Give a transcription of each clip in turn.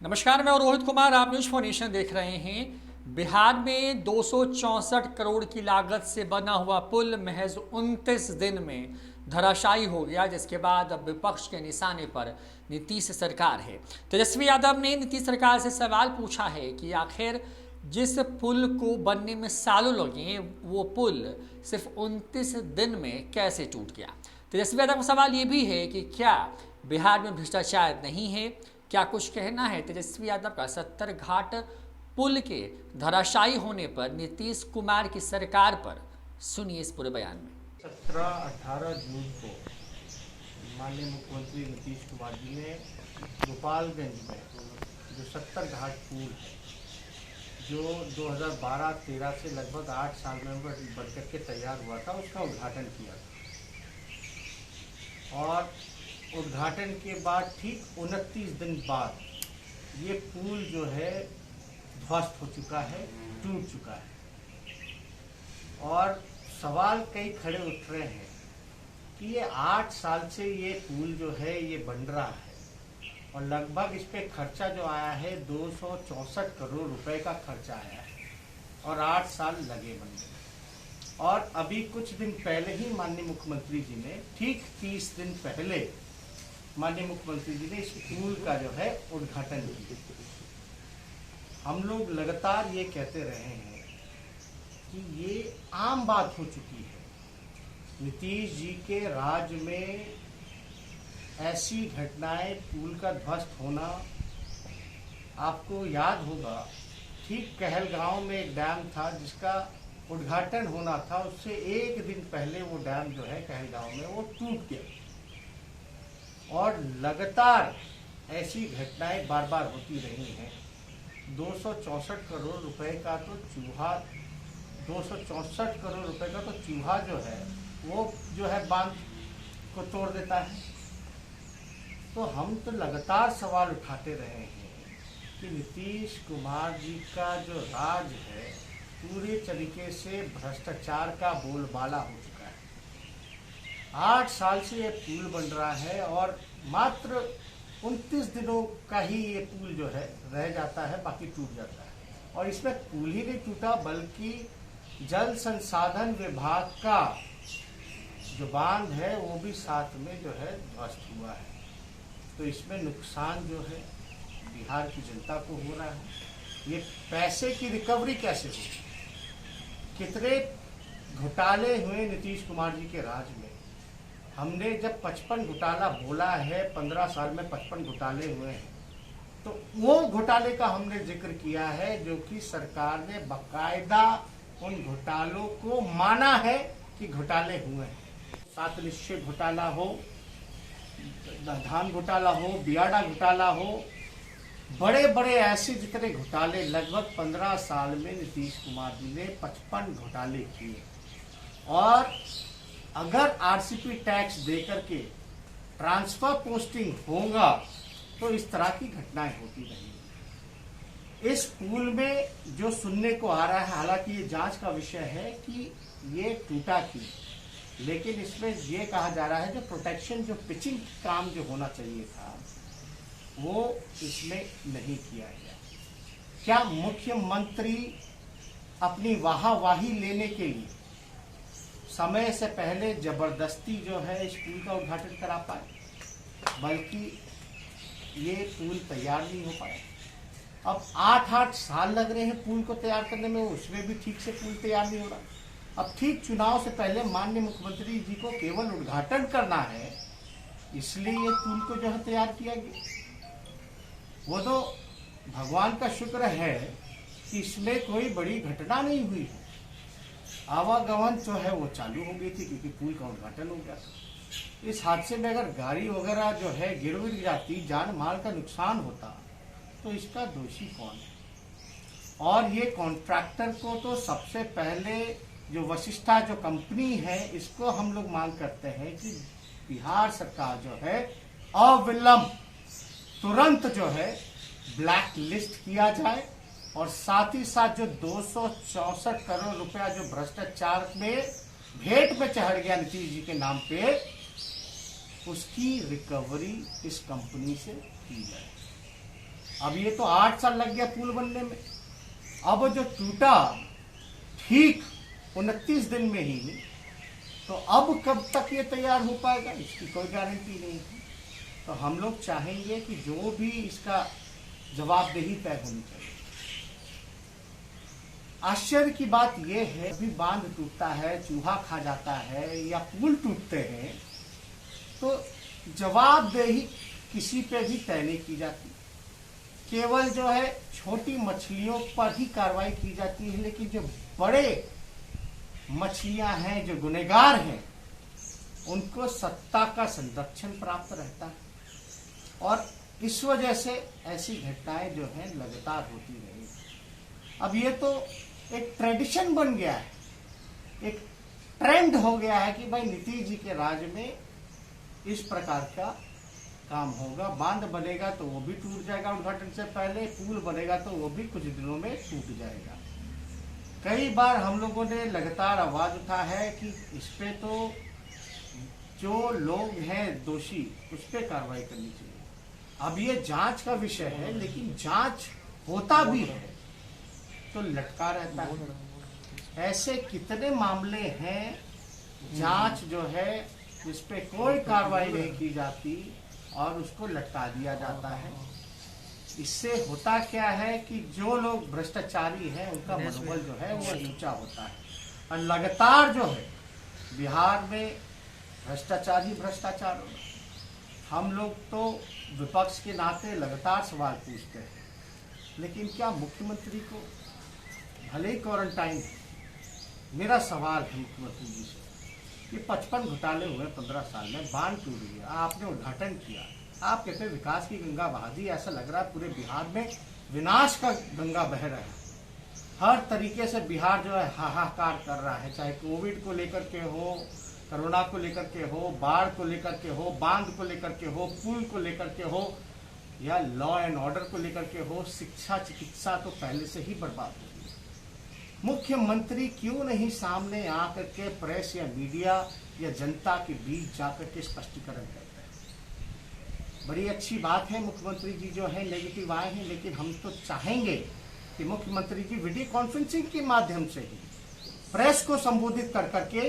नमस्कार, मैं रोहित कुमार। आप न्यूज फॉर नेशन देख रहे हैं। बिहार में 264 करोड़ की लागत से बना हुआ पुल महज 29 दिन में धराशायी हो गया, जिसके बाद अब विपक्ष के निशाने पर नीतीश सरकार है। तेजस्वी यादव ने नीतीश सरकार से सवाल पूछा है कि आखिर जिस पुल को बनने में सालों लगे, वो पुल सिर्फ 29 दिन में कैसे टूट गया। तेजस्वी यादव का सवाल ये भी है कि क्या बिहार में भ्रष्टाचार नहीं है। क्या कुछ कहना है तेजस्वी यादव का 70 घाट पुल के धराशायी होने पर नीतीश कुमार की सरकार पर। सुनिए इस पूरे बयान में। 17-18 जून को माननीय मुख्यमंत्री नीतीश कुमार जी ने गोपालगंज में जो 70 घाट पुल है, जो 2012-13 से लगभग 8 साल में बनकर के तैयार हुआ था, उसका उद्घाटन किया था। और उद्घाटन के बाद ठीक 29 दिन बाद ये पुल जो है ध्वस्त हो चुका है, टूट चुका है। और सवाल कई खड़े उठ रहे हैं कि ये 8 साल से ये पुल जो है ये बन रहा है और लगभग इस पे खर्चा जो आया है 264 करोड़ रुपए का खर्चा आया है और 8 साल लगे बनने। और अभी कुछ दिन पहले ही माननीय मुख्यमंत्री जी ने, ठीक 30 दिन पहले माननीय मुख्यमंत्री जी ने इस पुल का जो है उद्घाटन किया। हम लोग लगातार ये कहते रहे हैं कि ये आम बात हो चुकी है। नीतीश जी के राज में ऐसी घटनाएं, पुल का ध्वस्त होना, आपको याद होगा ठीक कहलगांव में एक डैम था जिसका उद्घाटन होना था, उससे एक दिन पहले वो डैम जो है कहलगांव में वो टूट गया। और लगातार ऐसी घटनाएं बार बार होती रही हैं। 264 करोड़ रुपए का तो चूहा 264 करोड़ रुपए का तो चूहा जो है वो जो है बांध को तोड़ देता है। तो हम तो लगातार सवाल उठाते रहे हैं कि नीतीश कुमार जी का जो राज है पूरे तरीके से भ्रष्टाचार का बोलबाला हो चुका है। 8 साल से ये पुल बन रहा है और मात्र 29 दिनों का ही ये पुल जो है रह जाता है, बाकी टूट जाता है। और इसमें पुल ही नहीं टूटा बल्कि जल संसाधन विभाग का जो बांध है वो भी साथ में जो है ध्वस्त हुआ है। तो इसमें नुकसान जो है बिहार की जनता को हो रहा है। ये पैसे की रिकवरी कैसे होगी? कितने घोटाले हुए नीतीश कुमार जी के राज में। हमने जब 55 घोटाला बोला है, 15 साल में 55 घोटाले हुए हैं, तो वो घोटाले का हमने जिक्र किया है जो कि सरकार ने बकायदा उन घोटालों को माना है कि घोटाले हुए हैं। 7 निश्चय घोटाला हो, धान घोटाला हो, बियाडा घोटाला हो, बड़े बड़े ऐसे जितने घोटाले, लगभग 15 साल में नीतीश कुमार जी ने 55 घोटाले किए। और अगर आरसीपी टैक्स देकर के ट्रांसफर पोस्टिंग होगा तो इस तरह की घटनाएं होती रहेंगी। इस पुल में जो सुनने को आ रहा है, हालांकि ये जांच का विषय है कि ये टूटा क्यों, लेकिन इसमें ये कहा जा रहा है जो प्रोटेक्शन, जो पिचिंग काम जो होना चाहिए था वो इसमें नहीं किया गया। क्या मुख्यमंत्री अपनी वाहवाही लेने के लिए समय से पहले जबरदस्ती जो है इस पुल का उद्घाटन करा पाए, बल्कि ये पुल तैयार नहीं हो पाया। अब 8-8 साल लग रहे हैं पुल को तैयार करने में, उसमें भी ठीक से पुल तैयार नहीं हो रहा। अब ठीक चुनाव से पहले माननीय मुख्यमंत्री जी को केवल उद्घाटन करना है, इसलिए ये पुल को जो है तैयार किया गया। वो तो भगवान का शुक्र है कि इसमें कोई बड़ी घटना नहीं हुई है। आवागमन जो है वो चालू हो गई थी क्योंकि पुल का उद्घाटन हो गया था। इस हादसे में अगर गाड़ी वगैरह जो है गिर जाती, जान माल का नुकसान होता, तो इसका दोषी कौन है? और ये कॉन्ट्रैक्टर को तो सबसे पहले जो वशिष्ठा जो कंपनी है, इसको हम लोग मांग करते हैं कि बिहार सरकार जो है अविलंब तुरंत जो है ब्लैक लिस्ट किया जाए और साथ ही साथ जो 264 करोड़ रुपया जो भ्रष्टाचार में भेंट में चढ़ गया नीतीश जी के नाम पे, उसकी रिकवरी इस कंपनी से की जाए। अब ये तो 8 साल लग गया पुल बनने में। अब जो टूटा ठीक 29 दिन में ही, तो अब कब तक ये तैयार हो पाएगा इसकी कोई गारंटी नहीं है। तो हम लोग चाहेंगे कि जो भी इसका जवाबदेही तय होनी चाहिए। आश्चर्य की बात यह है, अभी बांध टूटता है, चूहा खा जाता है या पुल टूटते हैं, तो जवाबदेही किसी पे भी तय नहीं की जाती। केवल जो है छोटी मछलियों पर ही कार्रवाई की जाती है, लेकिन जो बड़े मछलियां हैं, जो गुनहगार हैं, उनको सत्ता का संरक्षण प्राप्त रहता है। और इस वजह से ऐसी घटनाएं जो हैं लगातार होती रही। अब ये तो एक ट्रेडिशन बन गया है, एक ट्रेंड हो गया है कि भाई नीतीश जी के राज में इस प्रकार का काम होगा। बांध बनेगा तो वो भी टूट जाएगा उद्घाटन से पहले, पुल बनेगा तो वो भी कुछ दिनों में टूट जाएगा। कई बार हम लोगों ने लगातार आवाज उठा है कि इस पे तो जो लोग हैं दोषी, उस पे कार्रवाई करनी चाहिए। अब ये जांच का विषय है, लेकिन जांच होता भी है तो लटका रहता है। ऐसे कितने मामले हैं जांच जो है जिस पे कोई कार्रवाई नहीं की जाती और उसको लटका दिया जाता है। इससे होता क्या है कि जो लोग भ्रष्टाचारी हैं उनका मनोबल जो है वो ऊंचा होता है। और लगातार जो है बिहार में भ्रष्टाचार ही भ्रष्टाचार हो रहा है। हम लोग तो विपक्ष के नाते लगातार सवाल पूछते हैं, लेकिन क्या मुख्यमंत्री को भले ही क्वारंटाइन है, मेरा सवाल है मुख्यमंत्री जी से, ये 55 घोटाले हुए 15 साल में, बांध टूट गया, आपने उद्घाटन किया, आप कहते हैं विकास की गंगा बहा दी, ऐसा लग रहा है पूरे बिहार में विनाश का गंगा बह रहा है। हर तरीके से बिहार जो है हाहाकार कर रहा है, चाहे कोविड को लेकर के हो, कोरोना को लेकर के हो, बाढ़ को लेकर के हो, बांध को लेकर के हो, पुल को लेकर के हो, या लॉ एंड ऑर्डर को लेकर के हो। शिक्षा चिकित्सा तो पहले से ही बर्बाद हो गई। मुख्यमंत्री क्यों नहीं सामने आकर के प्रेस या मीडिया या जनता के बीच जाकर के स्पष्टीकरण करते हैं? बड़ी अच्छी बात है मुख्यमंत्री जी जो है नेगेटिव आए हैं, लेकिन हम तो चाहेंगे कि मुख्यमंत्री जी वीडियो कॉन्फ्रेंसिंग के माध्यम से ही प्रेस को संबोधित कर करके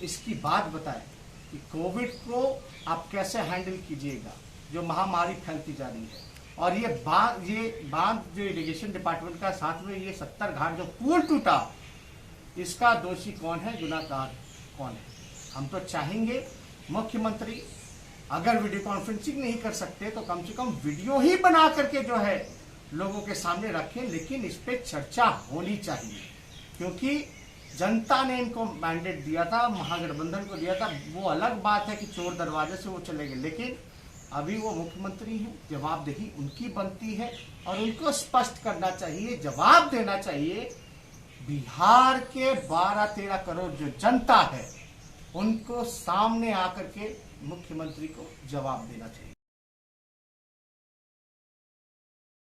इसकी बात बताएं कि कोविड को आप कैसे हैंडल कीजिएगा, जो महामारी फैलती जा रही है। और ये बांध जो इरिगेशन डिपार्टमेंट का साथ में ये 70 घाट जो पुल टूटा, इसका दोषी कौन है, गुनाहगार कौन है? हम तो चाहेंगे मुख्यमंत्री अगर वीडियो कॉन्फ्रेंसिंग नहीं कर सकते तो कम से कम वीडियो ही बना करके जो है लोगों के सामने रखें, लेकिन इस पे चर्चा होनी चाहिए। क्योंकि जनता ने इनको मैंडेट दिया था, महागठबंधन को दिया था। वो अलग बात है कि चोर दरवाजे से वो चले गए, लेकिन अभी वो मुख्यमंत्री हैं, जवाबदेही उनकी बनती है और उनको स्पष्ट करना चाहिए, जवाब देना चाहिए। बिहार के 12-13 करोड़ जो जनता है उनको सामने आकर के मुख्यमंत्री को जवाब देना चाहिए।